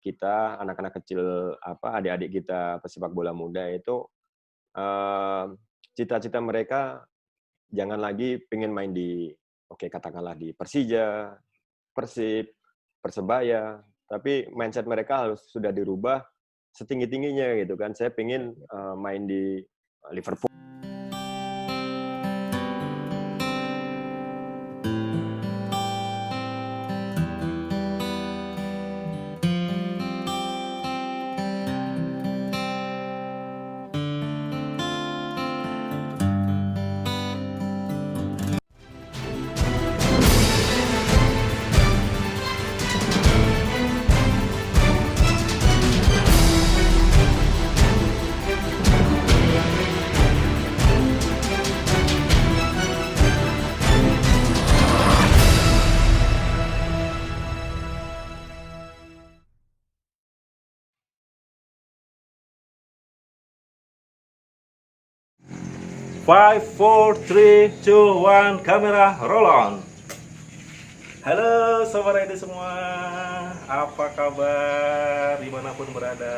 kita anak-anak kecil adik-adik kita pesepak bola muda itu cita-cita mereka jangan lagi pengen main di katakanlah di Persija, Persib, Persebaya, tapi mindset mereka harus sudah dirubah setinggi-tingginya gitu kan. Saya pengen main di Liverpool. Five, four, three, two, one, kamera roll on. Halo Sobat ID semua, apa kabar dimanapun berada?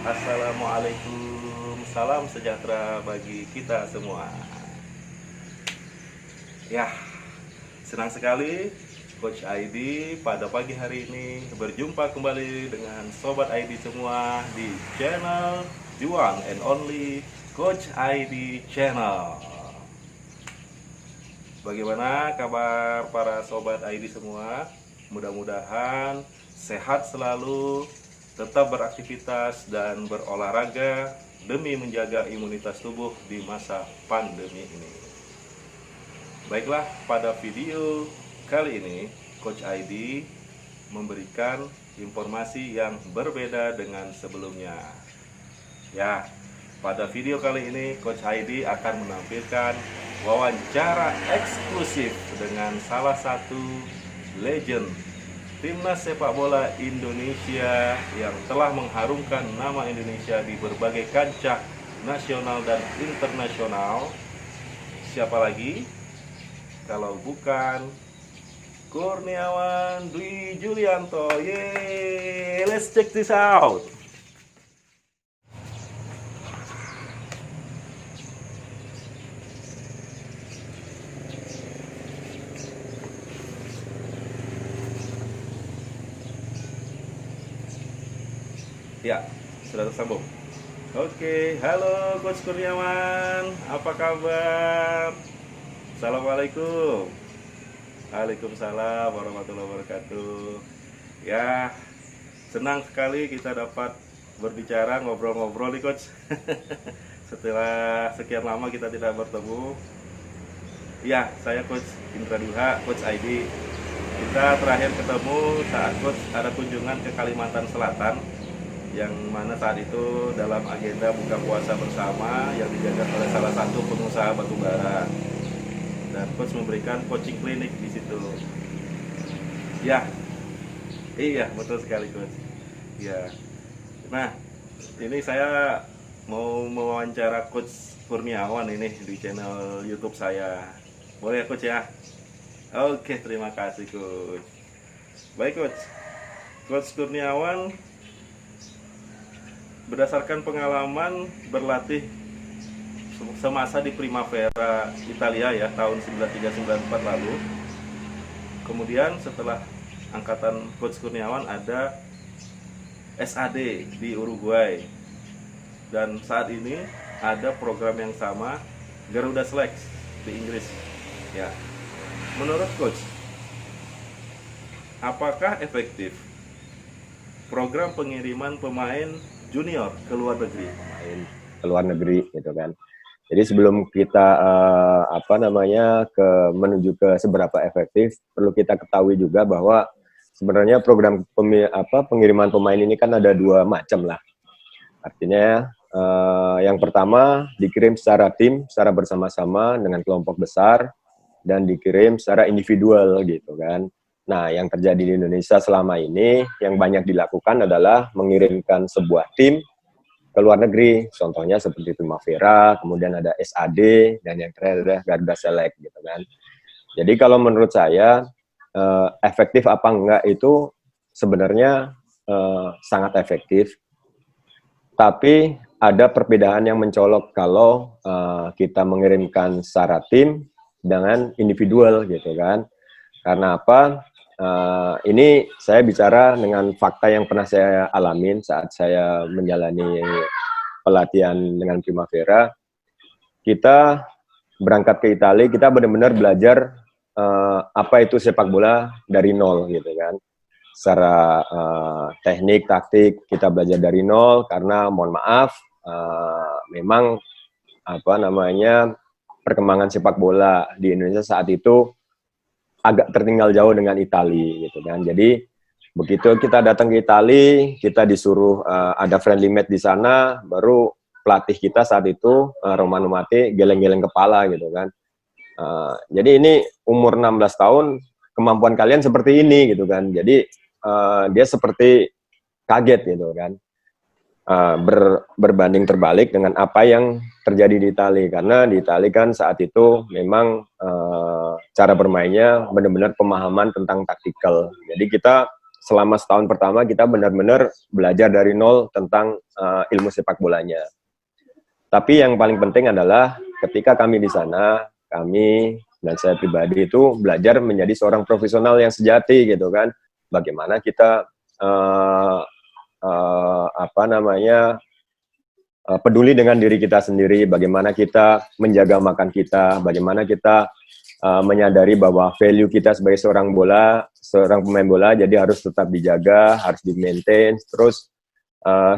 Assalamualaikum, salam sejahtera bagi kita semua. Ya, senang sekali Coach ID pada pagi hari ini berjumpa kembali dengan Sobat ID semua di channel The One and Only Coach ID Channel. Bagaimana kabar para Sobat ID semua? Mudah-mudahan sehat selalu, tetap beraktivitas dan berolahraga demi menjaga imunitas tubuh di masa pandemi ini. Baiklah, pada video kali ini Coach ID memberikan informasi yang berbeda dengan sebelumnya. Ya, pada video kali ini Coach ID akan menampilkan wawancara eksklusif dengan salah satu legend timnas sepak bola Indonesia yang telah mengharumkan nama Indonesia di berbagai kancah nasional dan internasional. Siapa lagi kalau bukan Kurniawan Dwi Julianto. Yeay, let's check this out. Ya, sudah tersambung. Oke, halo Coach Kurniawan, apa kabar? Assalamualaikum. Waalaikumsalam warahmatullahi wabarakatuh. Ya, senang sekali kita dapat berbicara, ngobrol-ngobrol nih Coach. Setelah sekian lama kita tidak bertemu. Ya, saya Coach Indra Duha, Coach ID. Kita terakhir ketemu saat Coach ada kunjungan ke Kalimantan Selatan, yang mana saat itu dalam agenda buka puasa bersama yang dijaga oleh salah satu pengusaha batubara, dan Coach memberikan coaching klinik di situ. Ya, iya betul sekali Coach. Ya, nah ini saya mau mewawancara Coach Kurniawan ini di channel YouTube saya. Boleh ya Coach ya? Oke, terima kasih Coach. Baik Coach, Coach Kurniawan berdasarkan pengalaman berlatih semasa di Primavera Italia ya tahun 93-94 lalu. Kemudian setelah angkatan Coach Kurniawan ada SAD di Uruguay, dan saat ini ada program yang sama Garuda Select di Inggris. Ya, menurut Coach, apakah efektif program pengiriman pemain junior ke luar negeri? Main ke luar negeri gitu kan. Jadi sebelum kita menuju ke seberapa efektif, perlu kita ketahui juga bahwa sebenarnya program pengiriman pemain ini kan ada dua macam lah. Artinya yang pertama dikirim secara tim, secara bersama-sama dengan kelompok besar, dan dikirim secara individual gitu kan. Nah, yang terjadi di Indonesia selama ini yang banyak dilakukan adalah mengirimkan sebuah tim ke luar negeri. Contohnya seperti Primavera, kemudian ada SAD, dan yang terakhir ada Garuda Select gitu kan. Jadi kalau menurut saya efektif apa enggak itu sebenarnya sangat efektif. Tapi ada perbedaan yang mencolok kalau kita mengirimkan secara tim dengan individual gitu kan. Karena apa? Ini saya bicara dengan fakta yang pernah saya alamin saat saya menjalani pelatihan dengan Primavera. Kita berangkat ke Italia, kita benar-benar belajar apa itu sepak bola dari nol gitu kan. Secara teknik, taktik kita belajar dari nol karena mohon maaf memang perkembangan sepak bola di Indonesia saat itu agak tertinggal jauh dengan Italia gitu kan. Jadi begitu kita datang ke Italia, kita disuruh ada friendly match di sana, baru pelatih kita saat itu Romano Mate geleng-geleng kepala gitu kan. Jadi ini umur 16 tahun kemampuan kalian seperti ini gitu kan. Jadi dia seperti kaget gitu kan. Berbanding terbalik dengan apa yang terjadi di Italia, karena di Italia kan saat itu memang cara bermainnya benar-benar pemahaman tentang taktikal. Jadi kita selama setahun pertama kita benar-benar belajar dari nol tentang ilmu sepak bolanya. Tapi yang paling penting adalah ketika kami di sana, kami dan saya pribadi itu belajar menjadi seorang profesional yang sejati gitu kan. Bagaimana kita peduli dengan diri kita sendiri, bagaimana kita menjaga makan kita, bagaimana kita menyadari bahwa value kita sebagai seorang pemain bola, jadi harus tetap dijaga, harus di-maintain, terus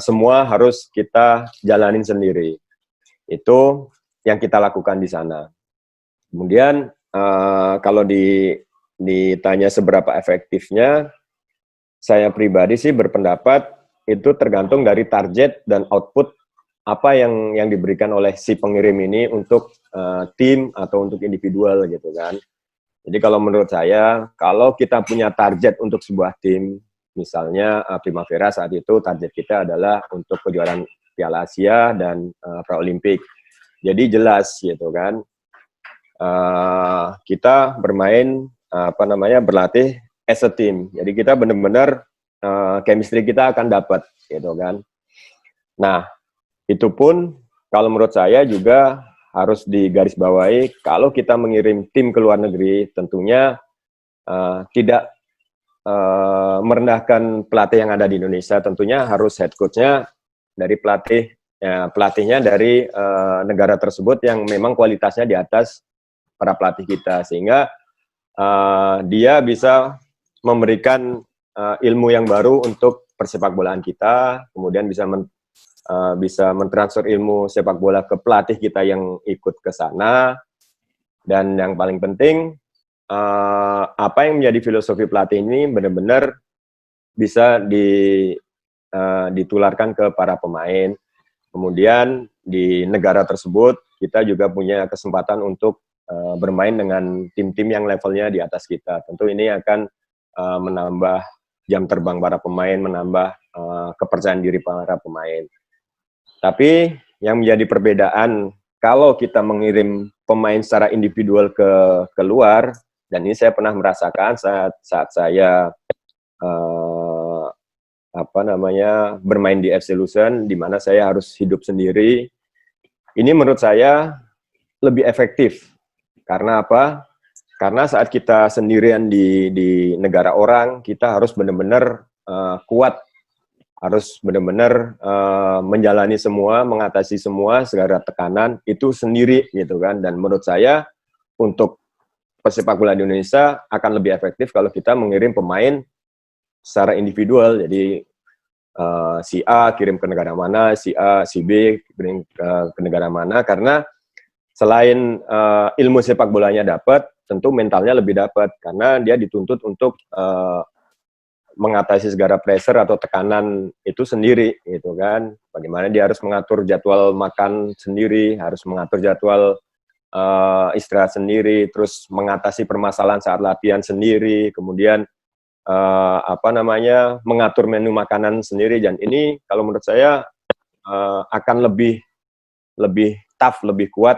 semua harus kita jalanin sendiri. Itu yang kita lakukan di sana. Kemudian kalau ditanya seberapa efektifnya, saya pribadi sih berpendapat itu tergantung dari target dan output apa yang diberikan oleh si pengirim ini untuk tim atau untuk individual gitu kan. Jadi kalau menurut saya, kalau kita punya target untuk sebuah tim, misalnya Primavera saat itu target kita adalah untuk kejuaraan Piala Asia dan Paralimpik. Jadi jelas gitu kan. Kita bermain berlatih as a team. Jadi kita benar-benar chemistry kita akan dapat gitu kan. Nah, itu pun kalau menurut saya juga harus digarisbawahi, kalau kita mengirim tim ke luar negeri tentunya tidak merendahkan pelatih yang ada di Indonesia. Tentunya harus head coach-nya dari pelatihnya dari negara tersebut yang memang kualitasnya di atas para pelatih kita, sehingga dia bisa memberikan ilmu yang baru untuk persepak bolaan kita, kemudian bisa mentransfer ilmu sepak bola ke pelatih kita yang ikut ke sana, dan yang paling penting apa yang menjadi filosofi pelatih ini benar-benar bisa ditularkan ke para pemain. Kemudian di negara tersebut kita juga punya kesempatan untuk bermain dengan tim-tim yang levelnya di atas kita. Tentu ini akan menambah jam terbang para pemain, menambah kepercayaan diri para pemain. Tapi yang menjadi perbedaan kalau kita mengirim pemain secara individual ke luar, dan ini saya pernah merasakan saat saya bermain di FC Lusen, di mana saya harus hidup sendiri. Ini menurut saya lebih efektif. Karena apa? Karena saat kita sendirian di negara orang, kita harus benar-benar kuat, harus benar-benar menjalani semua, mengatasi semua segala tekanan itu sendiri gitu kan. Dan menurut saya untuk pesepak bola di Indonesia akan lebih efektif kalau kita mengirim pemain secara individual. Jadi si A kirim ke negara mana, si A, si B kirim ke negara mana, karena selain ilmu sepak bolanya dapat, tentu mentalnya lebih dapat, karena dia dituntut untuk mengatasi segala pressure atau tekanan itu sendiri gitu kan. Bagaimana dia harus mengatur jadwal makan sendiri, harus mengatur jadwal istirahat sendiri, terus mengatasi permasalahan saat latihan sendiri, kemudian mengatur menu makanan sendiri. Dan ini kalau menurut saya akan lebih tough, lebih kuat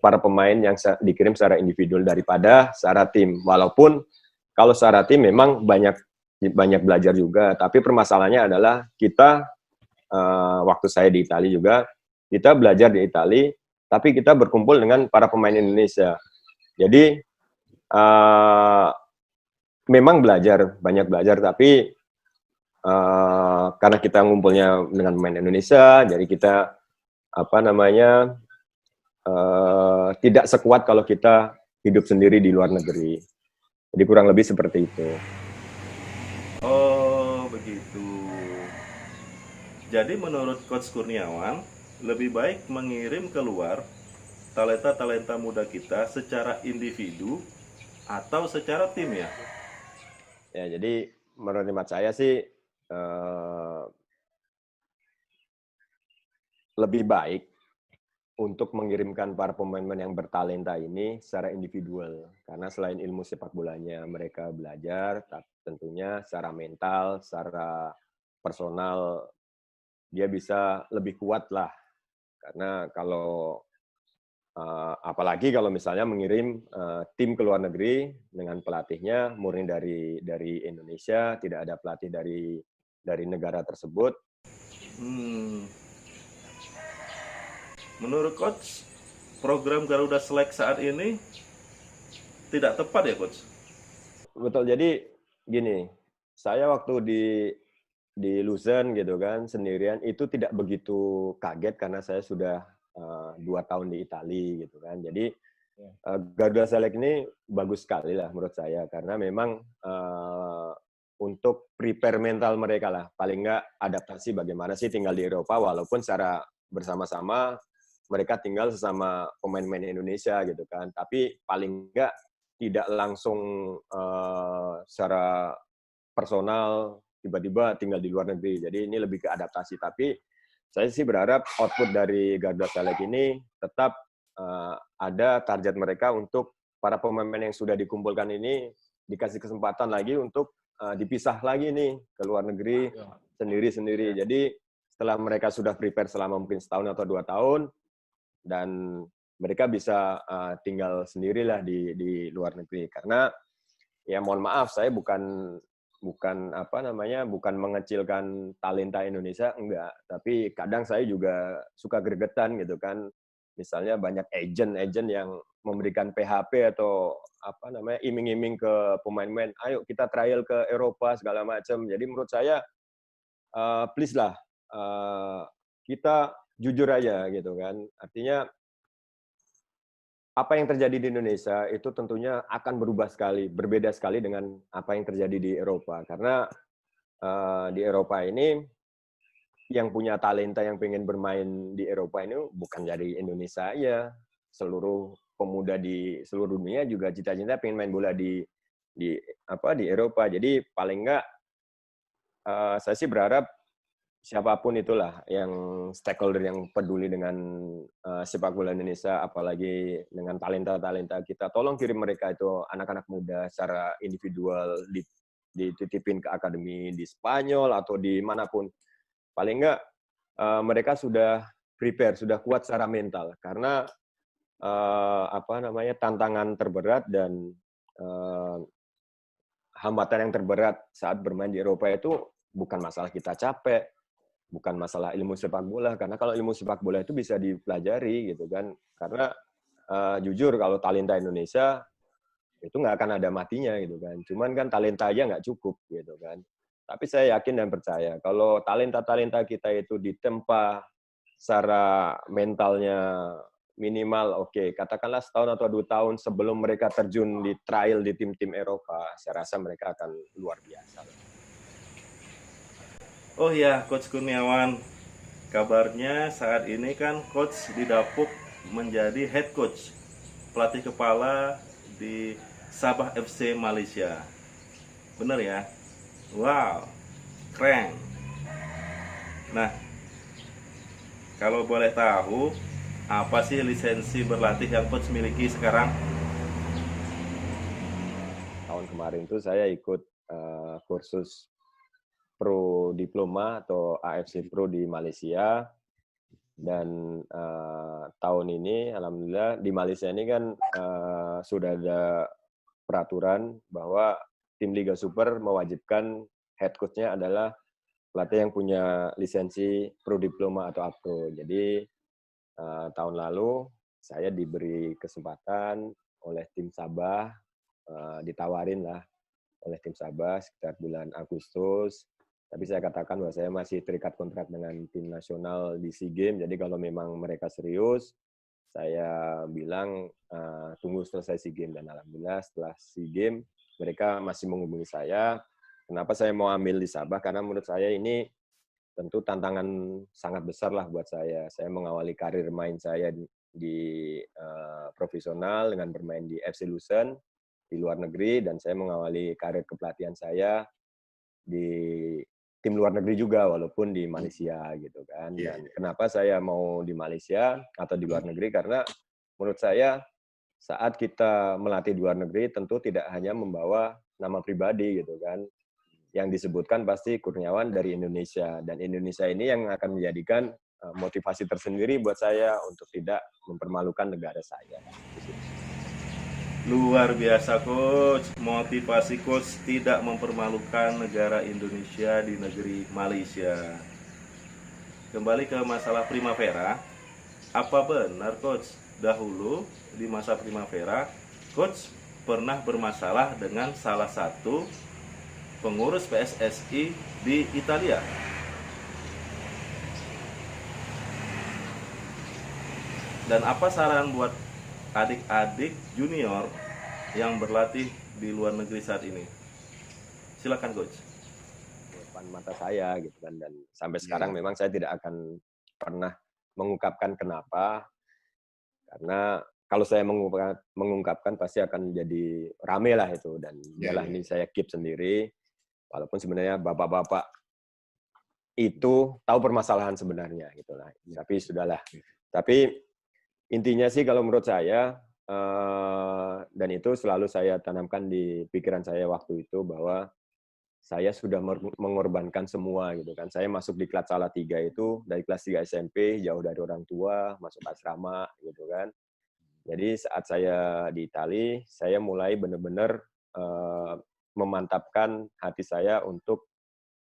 para pemain yang dikirim secara individual daripada secara tim. Walaupun kalau secara tim memang banyak banyak belajar juga. Tapi permasalahannya adalah kita waktu saya di Italia juga, kita belajar di Italia, tapi kita berkumpul dengan para pemain Indonesia. Jadi memang banyak belajar, tapi karena kita ngumpulnya dengan pemain Indonesia, jadi kita tidak sekuat kalau kita hidup sendiri di luar negeri. Jadi kurang lebih seperti itu. Oh, begitu. Jadi menurut Coach Kurniawan, lebih baik mengirim keluar talenta-talenta muda kita secara individu atau secara tim ya? Ya, jadi menurut hemat saya sih lebih baik untuk mengirimkan para pemain-pemain yang bertalenta ini secara individual. Karena selain ilmu sepak bolanya mereka belajar, tentunya secara mental, secara personal, dia bisa lebih kuat lah. Karena kalau apalagi kalau misalnya mengirim tim ke luar negeri dengan pelatihnya murni dari Indonesia, tidak ada pelatih dari negara tersebut. Menurut Coach, program Garuda Select saat ini tidak tepat ya Coach? Betul, jadi gini, saya waktu di Luzern gitu kan sendirian itu tidak begitu kaget karena saya sudah 2 tahun di Italia gitu kan. Jadi Garuda Select ini bagus sekali lah menurut saya karena memang untuk prepare mental mereka lah, paling nggak adaptasi bagaimana sih tinggal di Eropa walaupun secara bersama-sama mereka tinggal sesama pemain-pemain Indonesia gitu kan. Tapi paling nggak tidak langsung secara personal tiba-tiba tinggal di luar negeri. Jadi ini lebih ke adaptasi. Tapi saya sih berharap output dari Garuda Select ini tetap ada target mereka untuk para pemain yang sudah dikumpulkan ini dikasih kesempatan lagi untuk dipisah lagi nih ke luar negeri sendiri-sendiri. Jadi setelah mereka sudah prepare selama mungkin setahun atau 2 tahun dan mereka bisa tinggal sendirilah di luar negeri. Karena ya mohon maaf saya bukan mengecilkan talenta Indonesia, enggak, tapi kadang saya juga suka gregetan gitu kan. Misalnya banyak agent yang memberikan PHP atau iming-iming ke pemain-pemain, ayo kita trial ke Eropa segala macam. Jadi menurut saya please lah kita jujur aja gitu kan. Artinya apa yang terjadi di Indonesia itu tentunya akan berbeda sekali dengan apa yang terjadi di Eropa. Karena di Eropa ini yang punya talenta yang pengen bermain di Eropa ini bukan dari Indonesia aja. Seluruh pemuda di seluruh dunia juga cita-cita pengen main bola di Eropa. Jadi paling enggak saya sih berharap siapapun itulah yang stakeholder yang peduli dengan sepak bola Indonesia, apalagi dengan talenta-talenta kita, tolong kirim mereka itu anak-anak muda secara individual, dititipin ke akademi di Spanyol atau di manapun. Paling enggak mereka sudah prepare, sudah kuat secara mental. Karena tantangan terberat dan hambatan yang terberat saat bermain di Eropa itu bukan masalah kita capek, bukan masalah ilmu sepak bola, karena kalau ilmu sepak bola itu bisa dipelajari gitu kan. Karena jujur kalau talenta Indonesia itu nggak akan ada matinya gitu kan. Cuman kan talenta aja nggak cukup gitu kan. Tapi saya yakin dan percaya kalau talenta-talenta kita itu ditempa secara mentalnya minimal katakanlah setahun atau 2 tahun sebelum mereka terjun di trial di tim-tim Eropa, saya rasa mereka akan luar biasa. Oh ya, Coach Kurniawan, kabarnya saat ini kan Coach didapuk menjadi head coach, pelatih kepala di Sabah FC Malaysia. Bener ya? Wow, keren. Nah, kalau boleh tahu, apa sih lisensi berlatih yang Coach miliki sekarang? Tahun kemarin tuh saya ikut kursus Pro Diploma atau AFC Pro di Malaysia, dan tahun ini alhamdulillah di Malaysia ini kan sudah ada peraturan bahwa tim Liga Super mewajibkan head coach-nya adalah pelatih yang punya lisensi pro diploma atau APRO. Jadi tahun lalu saya diberi kesempatan oleh tim Sabah, ditawarin lah oleh tim Sabah sekitar bulan Agustus. Tapi saya katakan bahwa saya masih terikat kontrak dengan tim nasional di SEA Games. Jadi kalau memang mereka serius, saya bilang tunggu selesai SEA Games. Dan alhamdulillah setelah SEA Games mereka masih menghubungi saya. Kenapa saya mau ambil di Sabah? Karena menurut saya ini tentu tantangan sangat besar lah buat saya. Saya mengawali karir main saya di profesional dengan bermain di FC Lucerne di luar negeri, dan saya mengawali karir kepelatihan saya di tim luar negeri juga, walaupun di Malaysia gitu kan. Dan kenapa saya mau di Malaysia atau di luar negeri? Karena menurut saya saat kita melatih di luar negeri tentu tidak hanya membawa nama pribadi gitu kan. Yang disebutkan pasti Kurniawan dari Indonesia, dan Indonesia ini yang akan menjadikan motivasi tersendiri buat saya untuk tidak mempermalukan negara saya. Luar biasa coach, motivasi coach tidak mempermalukan negara Indonesia di negeri Malaysia. Kembali ke masalah Primavera, apa benar coach dahulu di masa Primavera coach pernah bermasalah dengan salah satu pengurus PSSI di Italia? Dan apa saran buat adik-adik junior yang berlatih di luar negeri saat ini? Silakan coach. Depan mata saya gitu kan, dan sampai sekarang memang saya tidak akan pernah mengungkapkan kenapa, karena kalau saya mengungkapkan pasti akan jadi rame lah itu, dan ini saya keep sendiri, walaupun sebenarnya bapak-bapak itu tahu permasalahan sebenarnya gitu lah. Tapi sudahlah. Tapi intinya sih kalau menurut saya, dan itu selalu saya tanamkan di pikiran saya waktu itu, bahwa saya sudah mengorbankan semua gitu kan. Saya masuk di kelas Salatiga itu dari kelas 3 SMP, jauh dari orang tua, masuk asrama gitu kan. Jadi saat saya di Itali, saya mulai benar-benar memantapkan hati saya untuk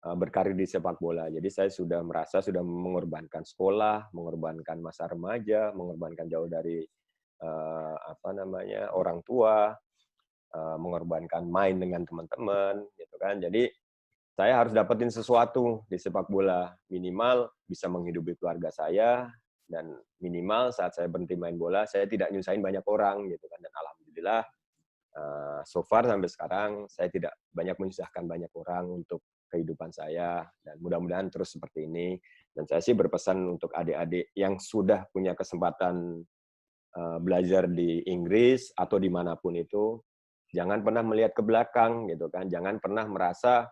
berkarir di sepak bola. Jadi saya sudah merasa sudah mengorbankan sekolah, mengorbankan masa remaja, mengorbankan jauh dari orang tua, mengorbankan main dengan teman-teman, gitu kan. Jadi saya harus dapetin sesuatu di sepak bola, minimal bisa menghidupi keluarga saya, dan minimal saat saya berhenti main bola saya tidak nyusahin banyak orang, gitu kan. Dan alhamdulillah so far sampai sekarang saya tidak banyak menyusahkan banyak orang untuk kehidupan saya, dan mudah-mudahan terus seperti ini. Dan saya sih berpesan untuk adik-adik yang sudah punya kesempatan belajar di Inggris atau dimanapun itu, jangan pernah melihat ke belakang gitu kan, jangan pernah merasa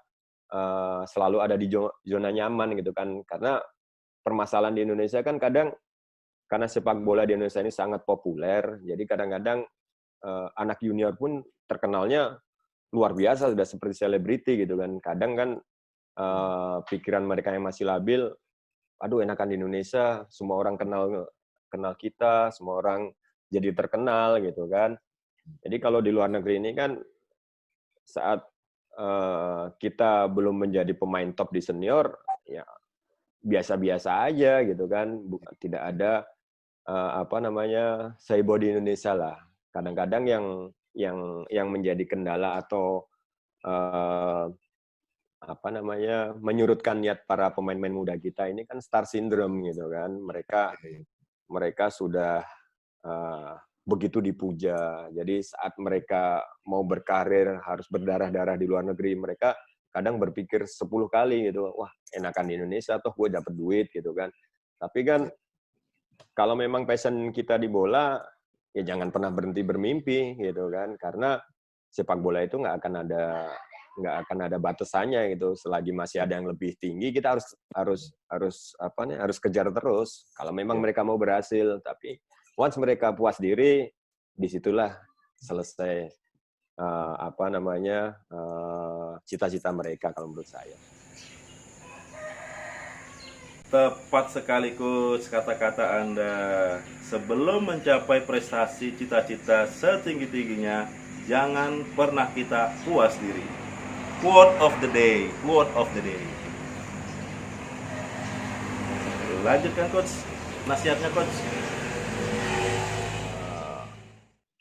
selalu ada di zona nyaman gitu kan, karena permasalahan di Indonesia kan kadang karena sepak bola di Indonesia ini sangat populer, jadi kadang-kadang anak junior pun terkenalnya luar biasa, sudah seperti selebriti gitu kan. Kadang kan pikiran mereka yang masih labil, aduh enakan di Indonesia, semua orang kenal kita, semua orang jadi terkenal gitu kan. Jadi kalau di luar negeri ini kan saat kita belum menjadi pemain top di senior, ya biasa-biasa aja gitu kan, tidak ada seibo di Indonesia lah. Kadang-kadang yang menjadi kendala atau menyurutkan niat para pemain-pemain muda kita ini kan star syndrome gitu kan. Mereka sudah begitu dipuja. Jadi saat mereka mau berkarir harus berdarah-darah di luar negeri, mereka kadang berpikir 10 kali gitu, wah enakan di Indonesia toh gue dapet duit gitu kan. Tapi kan kalau memang passion kita di bola, ya jangan pernah berhenti bermimpi gitu kan, karena sepak bola itu nggak akan ada batasannya gitu. Selagi masih ada yang lebih tinggi, kita harus kejar terus. Kalau memang mereka mau berhasil, tapi once mereka puas diri, disitulah selesai cita-cita mereka kalau menurut saya. Tepat sekali coach kata-kata Anda. Sebelum mencapai prestasi cita-cita setinggi-tingginya, jangan pernah kita puas diri. Quote of the day. Quote of the day. Lanjutkan coach. Nasihatnya coach.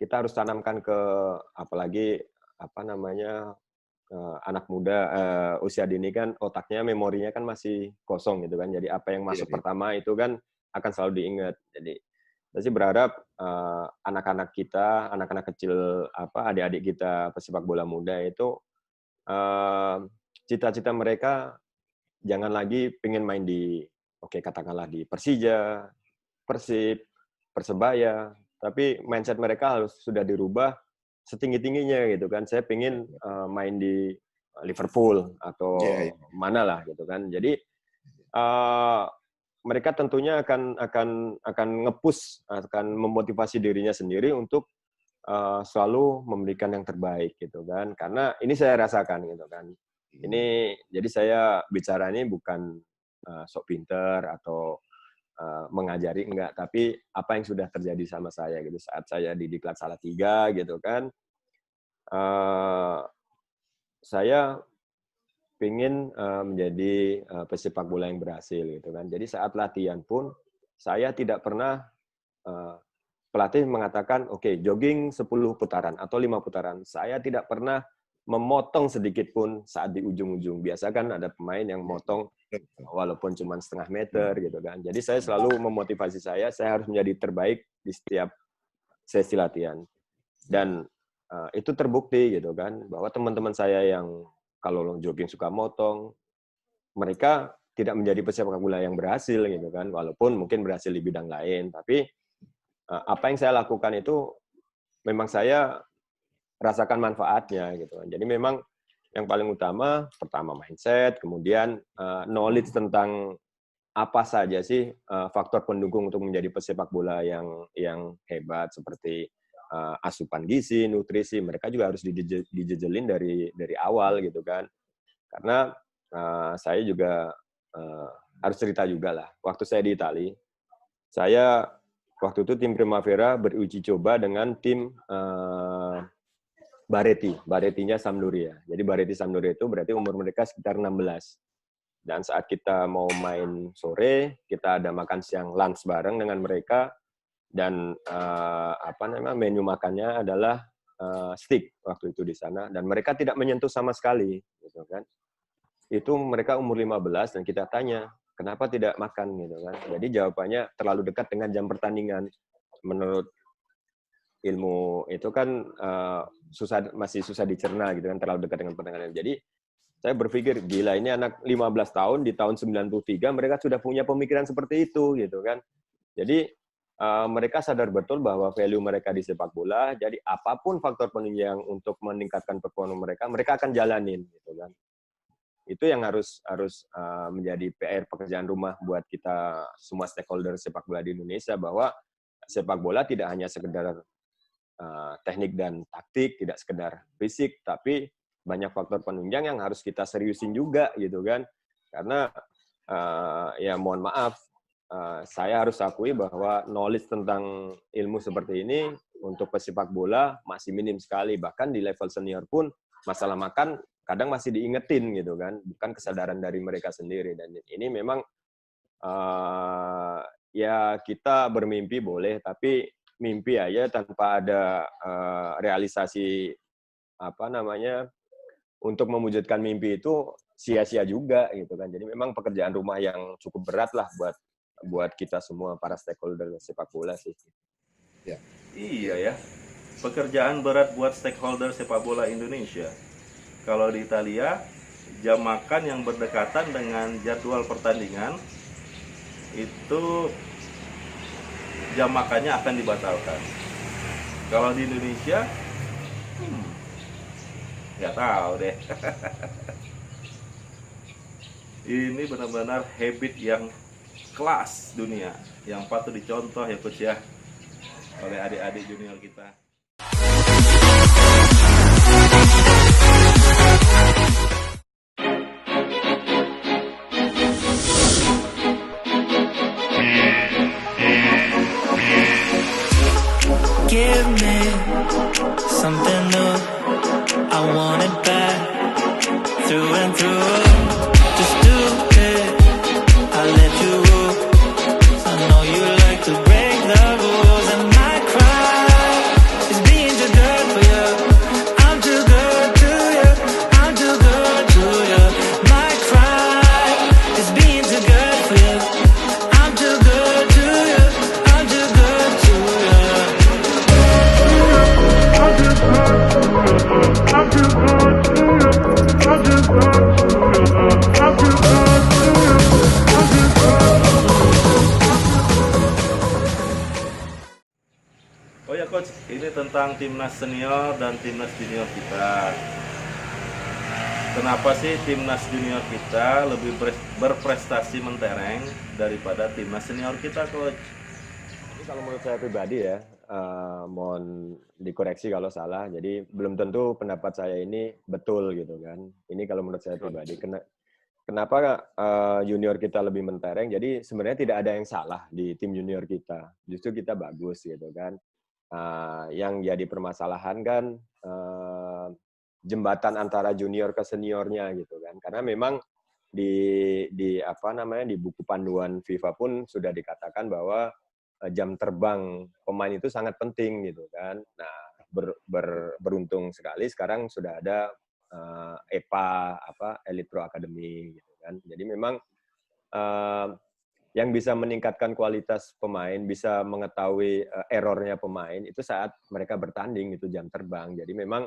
Kita harus tanamkan ke apalagi anak muda usia dini kan otaknya memorinya kan masih kosong gitu kan. Jadi apa yang masuk pertama itu kan akan selalu diingat. Jadi saya sih berharap anak-anak kita, anak-anak kecil adik-adik kita pesepak bola muda itu cita-cita mereka jangan lagi pengen main di katakanlah di Persija, Persib, Persebaya, tapi mindset mereka harus sudah dirubah setinggi-tingginya gitu kan. Saya pengen main di Liverpool atau mana lah gitu kan. Jadi mereka tentunya akan nge-push, akan memotivasi dirinya sendiri untuk selalu memberikan yang terbaik gitu kan. Karena ini saya rasakan gitu kan. Ini jadi saya bicara ini bukan sok pinter atau mengajari enggak, tapi apa yang sudah terjadi sama saya gitu saat saya di Diklat Salatiga gitu kan. Saya pengen menjadi pesepak bola yang berhasil gitu kan. Jadi saat latihan pun saya tidak pernah pelatih mengatakan jogging 10 putaran atau 5 putaran. Saya tidak pernah memotong sedikit pun saat di ujung-ujung. Biasa kan ada pemain yang motong walaupun cuma setengah meter gitu kan. Jadi saya selalu memotivasi saya harus menjadi terbaik di setiap sesi latihan. Dan itu terbukti gitu kan, bahwa teman-teman saya yang kalau jogging suka motong, mereka tidak menjadi pesepak bola yang berhasil gitu kan, walaupun mungkin berhasil di bidang lain. Tapi apa yang saya lakukan itu memang saya rasakan manfaatnya gitu kan. Jadi memang yang paling utama, pertama mindset, kemudian knowledge tentang apa saja sih faktor pendukung untuk menjadi pesepak bola yang hebat, seperti asupan gizi, nutrisi, mereka juga harus dijejelin dari awal gitu kan. Karena saya juga harus cerita juga lah. Waktu saya di Itali, saya waktu itu tim Primavera beruji coba dengan tim Baretinya Sampdoria. Jadi Bareti Sampdoria itu berarti umur mereka sekitar 16. Dan saat kita mau main sore, kita ada makan siang lunch bareng dengan mereka, dan menu makannya adalah steak waktu itu di sana, dan mereka tidak menyentuh sama sekali gitu kan. Itu mereka umur 15 dan kita tanya, kenapa tidak makan gitu kan. Jadi jawabannya terlalu dekat dengan jam pertandingan. Menurut ilmu itu kan masih susah dicerna gitu kan, terlalu dekat dengan pertandingan. Jadi saya berpikir, gila ini anak 15 tahun di tahun 93 mereka sudah punya pemikiran seperti itu gitu kan. Jadi mereka sadar betul bahwa value mereka di sepak bola, jadi apapun faktor penunjang untuk meningkatkan performa mereka akan jalanin gitu kan. Itu yang harus menjadi PR pekerjaan rumah buat kita semua stakeholder sepak bola di Indonesia, bahwa sepak bola tidak hanya sekedar teknik dan taktik, tidak sekedar fisik, tapi banyak faktor penunjang yang harus kita seriusin juga gitu kan. Karena ya mohon maaf, saya harus akui bahwa knowledge tentang ilmu seperti ini untuk pesepak bola masih minim sekali. Bahkan di level senior pun masalah makan kadang masih diingetin gitu kan, bukan kesadaran dari mereka sendiri. Dan ini memang ya kita bermimpi boleh, tapi mimpi aja tanpa ada realisasi untuk mewujudkan mimpi itu sia-sia juga gitu kan. Jadi memang pekerjaan rumah yang cukup berat lah buat kita semua para stakeholder sepak bola sih. Ya. Iya ya. Pekerjaan berat buat stakeholder sepak bola Indonesia. Kalau di Italia, jam makan yang berdekatan dengan jadwal pertandingan itu jam makannya akan dibatalkan. Kalau di Indonesia, nggak tahu deh. Ini benar-benar habit yang kelas dunia, yang patut dicontoh ya coach ya, oleh adik-adik junior kita. Give me something new, I want it back, ini tentang timnas senior dan timnas junior kita. Kenapa sih timnas junior kita lebih berprestasi mentereng daripada timnas senior kita, Coach? Jadi kalau menurut saya pribadi ya, mohon dikoreksi kalau salah. Jadi belum tentu pendapat saya ini betul gitu kan. Ini kalau menurut saya pribadi. Kenapa junior kita lebih mentereng? Jadi sebenarnya tidak ada yang salah di tim junior kita. Justru kita bagus gitu kan. Yang jadi permasalahan kan jembatan antara junior ke seniornya gitu kan. Karena memang di apa namanya di buku panduan FIFA pun sudah dikatakan bahwa jam terbang pemain itu sangat penting gitu kan. Nah, beruntung sekali sekarang sudah ada EPA Elite Pro Academy gitu kan. Jadi memang yang bisa meningkatkan kualitas pemain, bisa mengetahui errornya pemain itu saat mereka bertanding itu jam terbang. Jadi memang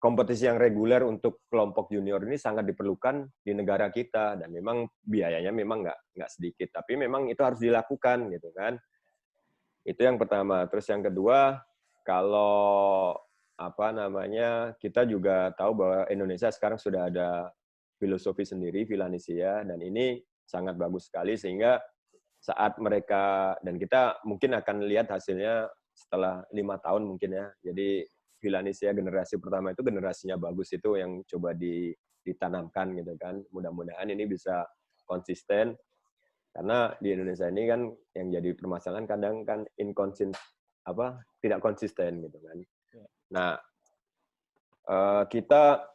kompetisi yang reguler untuk kelompok junior ini sangat diperlukan di negara kita dan memang biayanya memang nggak sedikit, tapi memang itu harus dilakukan gitu kan. Itu yang pertama. Terus yang kedua, kalau apa namanya kita juga tahu bahwa Indonesia sekarang sudah ada filosofi sendiri, Villanesia, dan ini sangat bagus sekali sehingga saat mereka dan kita mungkin akan lihat hasilnya setelah 5 tahun mungkin ya. Jadi Villanesia generasi pertama itu generasinya bagus itu yang coba ditanamkan gitu kan. Mudah-mudahan ini bisa konsisten karena di Indonesia ini kan yang jadi permasalahan kadang kan tidak konsisten gitu kan. Nah, kita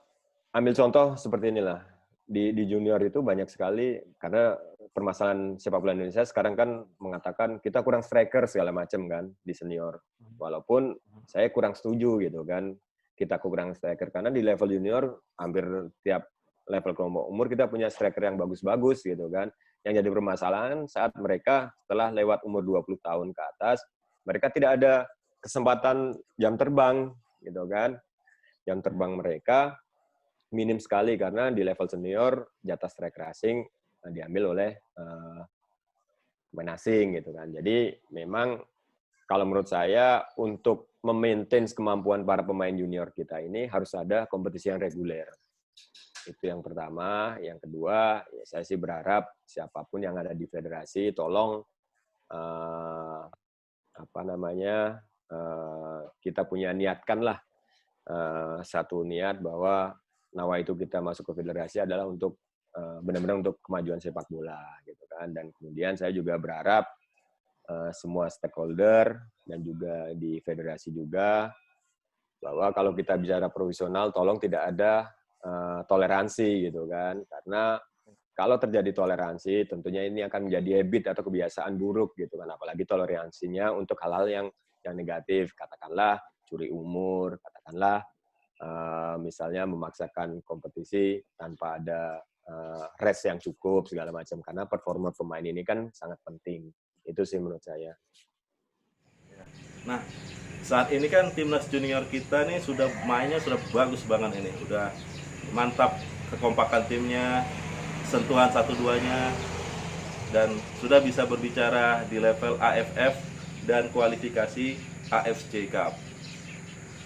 ambil contoh seperti inilah. Di junior itu banyak sekali karena permasalahan sepak bola Indonesia sekarang kan mengatakan kita kurang striker segala macam kan di senior. Walaupun saya kurang setuju gitu kan kita kurang striker karena di level junior hampir tiap level kelompok umur kita punya striker yang bagus-bagus gitu kan. Yang jadi permasalahan saat mereka setelah lewat umur 20 tahun ke atas mereka tidak ada kesempatan jam terbang gitu kan. Jam terbang mereka minim sekali karena di level senior jatah striker asing diambil oleh pemain asing gitu kan. Jadi memang kalau menurut saya untuk memaintain kemampuan para pemain junior kita ini harus ada kompetisi yang reguler. Itu yang pertama. Yang kedua, ya saya sih berharap siapapun yang ada di federasi tolong kita punya niatkanlah satu niat bahwa nawaitu kita masuk ke federasi adalah untuk benar-benar untuk kemajuan sepak bola gitu kan. Dan kemudian saya juga berharap semua stakeholder dan juga di federasi juga bahwa kalau kita bicara profesional tolong tidak ada toleransi gitu kan. Karena kalau terjadi toleransi tentunya ini akan menjadi habit atau kebiasaan buruk gitu kan. Apalagi toleransinya untuk hal-hal yang negatif, katakanlah curi umur, katakanlah misalnya memaksakan kompetisi tanpa ada rest yang cukup segala macam karena performa pemain ini kan sangat penting. Itu sih menurut saya. Nah, saat ini kan timnas junior kita nih sudah mainnya sudah bagus banget ini. Udah mantap kekompakan timnya, sentuhan 1-2-nya dan sudah bisa berbicara di level AFF dan kualifikasi AFC Cup.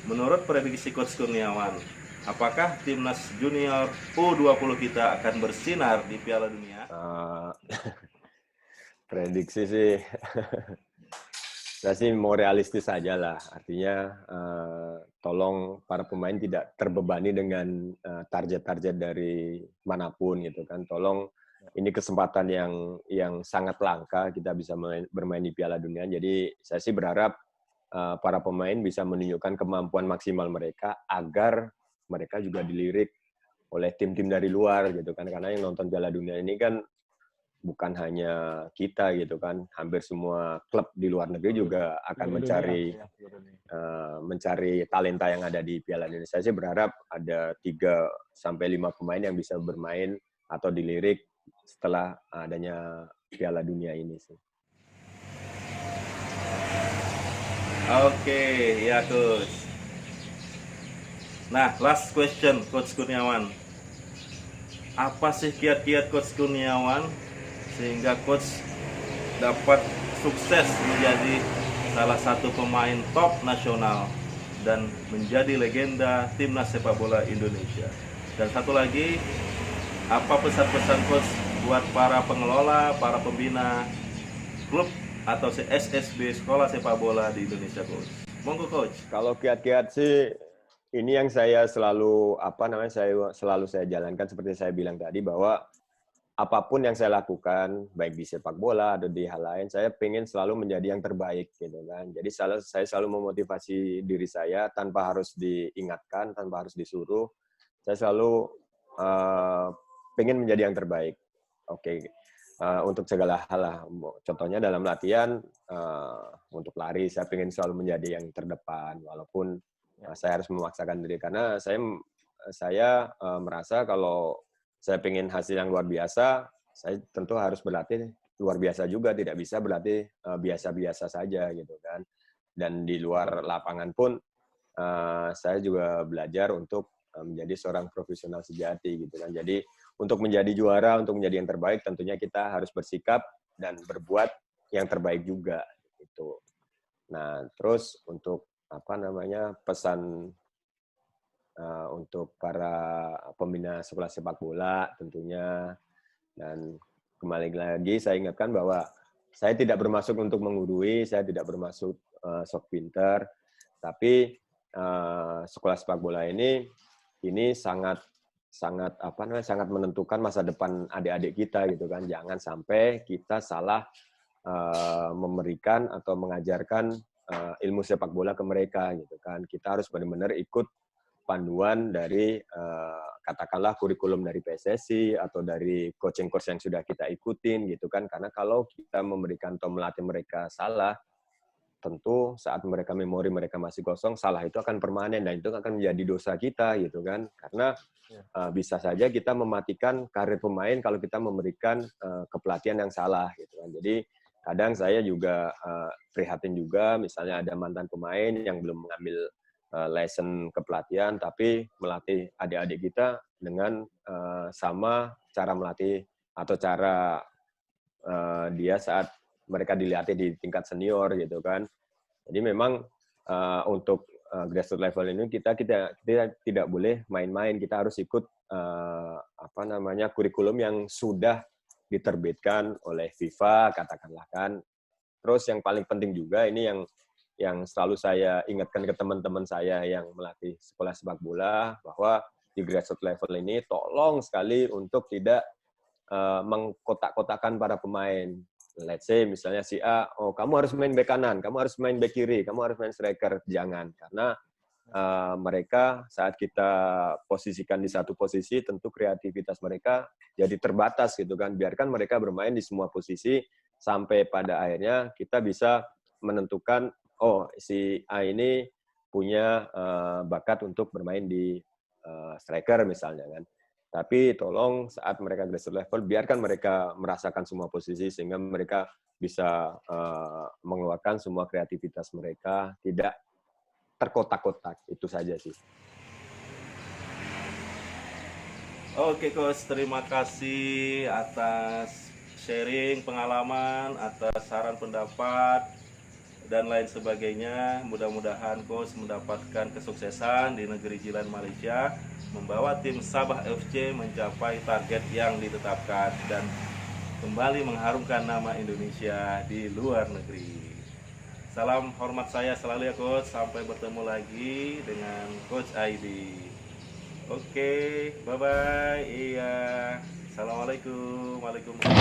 Menurut prediksi Coach Kurniawan, apakah timnas junior U20 kita akan bersinar di Piala Dunia? Prediksi sih, saya sih mau realistis saja lah. Artinya, tolong para pemain tidak terbebani dengan target-target dari manapun gitu kan. Tolong ini kesempatan yang sangat langka kita bisa bermain di Piala Dunia. Jadi saya sih berharap para pemain bisa menunjukkan kemampuan maksimal mereka agar mereka juga dilirik oleh tim-tim dari luar gitu kan. Karena yang nonton Piala Dunia ini kan bukan hanya kita gitu kan, hampir semua klub di luar negeri juga akan mencari talenta yang ada di Piala Dunia. Saya sih berharap ada 3-5 pemain yang bisa bermain atau dilirik setelah adanya Piala Dunia ini sih. Oke, ya Coach. Nah, last question Coach Kurniawan. Apa sih kiat-kiat Coach Kurniawan sehingga Coach dapat sukses menjadi salah satu pemain top nasional dan menjadi legenda timnas sepak bola Indonesia. Dan satu lagi, apa pesan-pesan coach buat para pengelola, para pembina klub atau SSB sekolah sepak bola di Indonesia, coach? Monggo, coach. Kalau kiat-kiat sih ini yang saya selalu saya jalankan seperti saya bilang tadi, bahwa apapun yang saya lakukan, baik di sepak bola atau di hal lain, saya pengen selalu menjadi yang terbaik, gitu kan. Jadi saya selalu memotivasi diri saya tanpa harus diingatkan, tanpa harus disuruh. Saya selalu pengen menjadi yang terbaik. Oke, untuk segala hal lah. Contohnya dalam latihan, untuk lari, saya pengen selalu menjadi yang terdepan, walaupun saya harus memaksakan diri, karena saya merasa kalau saya pengen hasil yang luar biasa, saya tentu harus berlatih luar biasa juga, tidak bisa berlatih biasa-biasa saja, gitu kan. Dan di luar lapangan pun saya juga belajar untuk menjadi seorang profesional sejati, gitu kan. Jadi untuk menjadi juara, untuk menjadi yang terbaik, tentunya kita harus bersikap dan berbuat yang terbaik juga, gitu. Nah, terus untuk pesan untuk para pembina sekolah sepak bola tentunya, dan kembali lagi saya ingatkan bahwa saya tidak bermaksud untuk menggurui, saya tidak bermaksud sok pinter, tapi sekolah sepak bola ini sangat menentukan masa depan adik-adik kita, gitu kan. Jangan sampai kita salah memberikan atau mengajarkan ilmu sepak bola ke mereka, gitu kan. Kita harus benar-benar ikut panduan dari katakanlah kurikulum dari PSSI atau dari coaching course yang sudah kita ikutin, gitu kan. Karena kalau kita memberikan atau melatih mereka salah, tentu saat memori mereka masih kosong, salah itu akan permanen dan itu akan menjadi dosa kita, gitu kan. Karena bisa saja kita mematikan karir pemain kalau kita memberikan kepelatihan yang salah, gitu kan. Jadi kadang saya juga prihatin juga, misalnya ada mantan pemain yang belum mengambil lesson kepelatihan, tapi melatih adik-adik kita dengan sama cara melatih atau cara dia saat mereka dilatih di tingkat senior, gitu kan. Jadi memang untuk grassroots level ini kita tidak boleh main-main, kita harus ikut kurikulum yang sudah diterbitkan oleh FIFA, katakanlah kan. Terus yang paling penting juga ini yang selalu saya ingatkan ke teman-teman saya yang melatih sekolah sepak bola, bahwa di grassroots level ini tolong sekali untuk tidak mengkotak-kotakan para pemain. Let's say misalnya si A, oh kamu harus main bek kanan, kamu harus main bek kiri, kamu harus main striker. Jangan, karena mereka saat kita posisikan di satu posisi, tentu kreativitas mereka jadi terbatas, gitu kan. Biarkan mereka bermain di semua posisi sampai pada akhirnya kita bisa menentukan, oh si A ini punya bakat untuk bermain di striker misalnya kan. Tapi tolong saat mereka grassroots level, biarkan mereka merasakan semua posisi sehingga mereka bisa mengeluarkan semua kreativitas mereka, tidak terkotak-kotak. Itu saja sih. Oke, Coach, terima kasih atas sharing pengalaman, atas saran pendapat dan lain sebagainya. Mudah-mudahan Coach mendapatkan kesuksesan di negeri jiran Malaysia, membawa tim Sabah FC mencapai target yang ditetapkan dan kembali mengharumkan nama Indonesia di luar negeri. Salam hormat saya selalu ya, Coach. Sampai bertemu lagi dengan Coach Aidi. Oke, bye-bye. Iya. Assalamualaikum. Waalaikumsalam.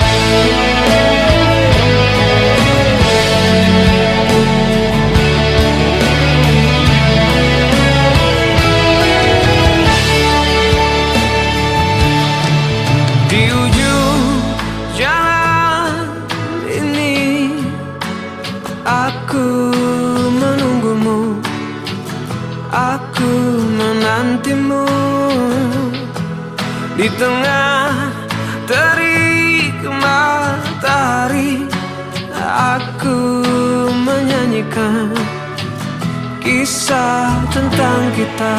Aku menunggumu, aku menantimu di tengah terik matahari. Aku menyanyikan kisah tentang kita.